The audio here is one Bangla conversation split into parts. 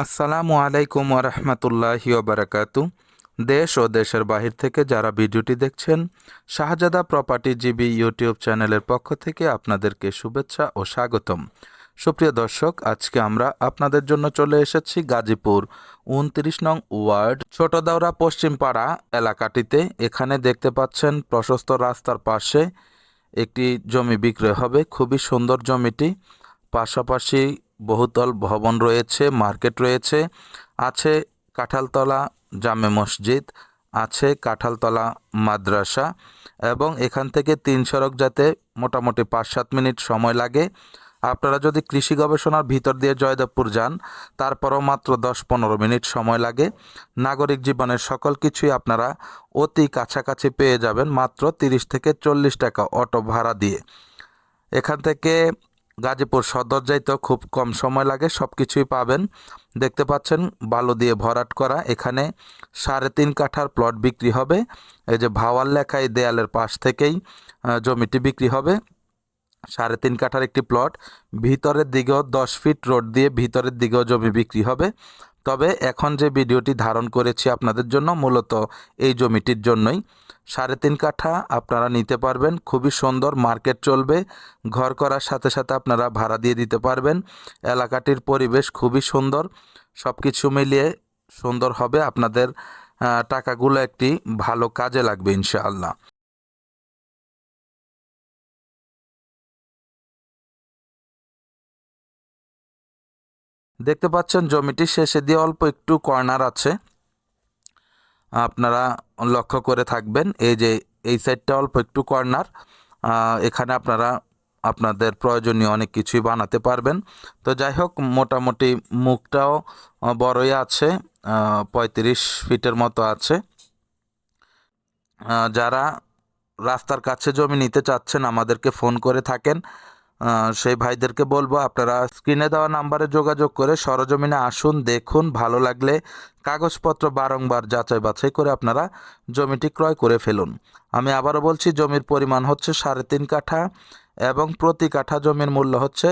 আসসালামু আলাইকুম ওরহমতুল্লাহি ওবারাকাতু। দেশ ও দেশের বাহির থেকে যারা ভিডিওটি দেখছেন, শাহজাদা প্রপার্টি জিবি ইউটিউব চ্যানেলের পক্ষ থেকে আপনাদেরকে শুভেচ্ছা ও স্বাগতম। সুপ্রিয় দর্শক, আজকে আমরা আপনাদের জন্য চলে এসেছি গাজীপুর 29 নং ওয়ার্ড ছোটদাওরা পশ্চিমপাড়া এলাকাটিতে। এখানে দেখতে পাচ্ছেন প্রশস্ত রাস্তার পাশে একটি জমি বিক্রয় হবে। খুবই সুন্দর জমিটি। পাশাপাশি বহুতল ভবন রয়েছে, মার্কেট রয়েছে, আছে কাঁঠালতলা জামে মসজিদ, আছে কাঁঠালতলা মাদ্রাসা, এবং এখান থেকে 3 সড়ক যেতে মোটামুটি 5-7 মিনিট সময় লাগে। আপনারা যদি কৃষি গবেষণার ভিতর দিয়ে জয়দেবপুর যান, তারপরও মাত্র 10-15 মিনিট সময় লাগে। নাগরিক জীবনের সকল কিছুই আপনারা অতি কাছাকাছি পেয়ে যাবেন মাত্র 30 থেকে 40 টাকা অটো ভাড়া দিয়ে। এখান থেকে গাজীপুর সদর যাইতেও খুব কম সময় লাগে, সব কিছুই পাবেন। দেখতে পাচ্ছেন বালু দিয়ে ভরাট করা। এখানে 3.5 কাঠার প্লট বিক্রি হবে। এই যে ভাওয়াল লেখা এই দেয়ালের পাশ থেকেই জমিটি বিক্রি হবে। 3.5 কাঠার একটি প্লট, ভিতরের দিকেও 10 ফিট রোড দিয়ে ভিতরের দিকেও জমি বিক্রি হবে। তবে এখন যে ভিডিওটি ধারণ করেছি আপনাদের জন্য, মূলত এই জমিটির জন্যই। 3.5 কাঠা আপনারা নিতে পারবেন, খুবই সুন্দর, মার্কেট চলবে, ঘর করার সাথে সাথে আপনারা ভাড়া দিয়ে দিতে পারবেন। এলাকাটির পরিবেশ খুবই সুন্দর, সব কিছু মিলিয়ে সুন্দর হবে। আপনাদের টাকাগুলো একটি ভালো কাজে লাগবে ইনশাআল্লাহ। দেখতে পাচ্ছেন জমিটির শেষে দিয়ে অল্প একটু কর্নার আছে, আপনারা লক্ষ্য করে থাকবেন। এই যে এই সাইডটা অল্প একটু কর্নার, এখানে আপনারা আপনাদের প্রয়োজনীয় অনেক কিছুই বানাতে পারবেন। তো যাই হোক, মোটামুটি মুখটাও বড়ই আছে, 35 ফিটের মতো আছে। যারা রাস্তার কাছে জমি নিতে চাচ্ছেন আমাদেরকে ফোন করে থাকেন, সেই ভাইদেরকে বলবো আপনারা স্ক্রিনে দেওয়া নাম্বারে যোগাযোগ করে সরজমিনে আসুন, দেখুন, ভালো লাগলে কাগজপত্র বারংবার যাচাই বাছাই করে আপনারা জমিটি ক্রয় করে ফেলুন। আমি আবারও বলছি, জমির পরিমাণ হচ্ছে 3.5 কাঠা এবং প্রতি কাঠা জমির মূল্য হচ্ছে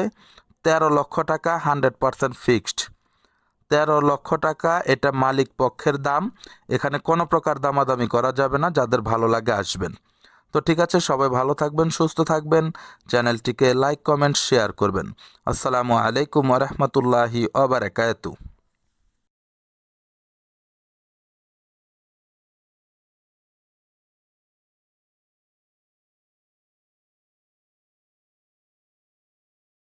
13 লক্ষ টাকা, 100% ফিক্সড। 13 লক্ষ টাকা এটা মালিক পক্ষের দাম। এখানে কোনো প্রকার দামাদামি করা যাবে না। যাদের ভালো লাগে আসবেন। তো ঠিক আছে, সবাই ভালো থাকবেন, সুস্থ থাকবেন, চ্যানেলটিকে লাইক কমেন্ট শেয়ার করবেন। আসসালামু আলাইকুম ওয়া রাহমাতুল্লাহি ওয়া বারাকাতুহু।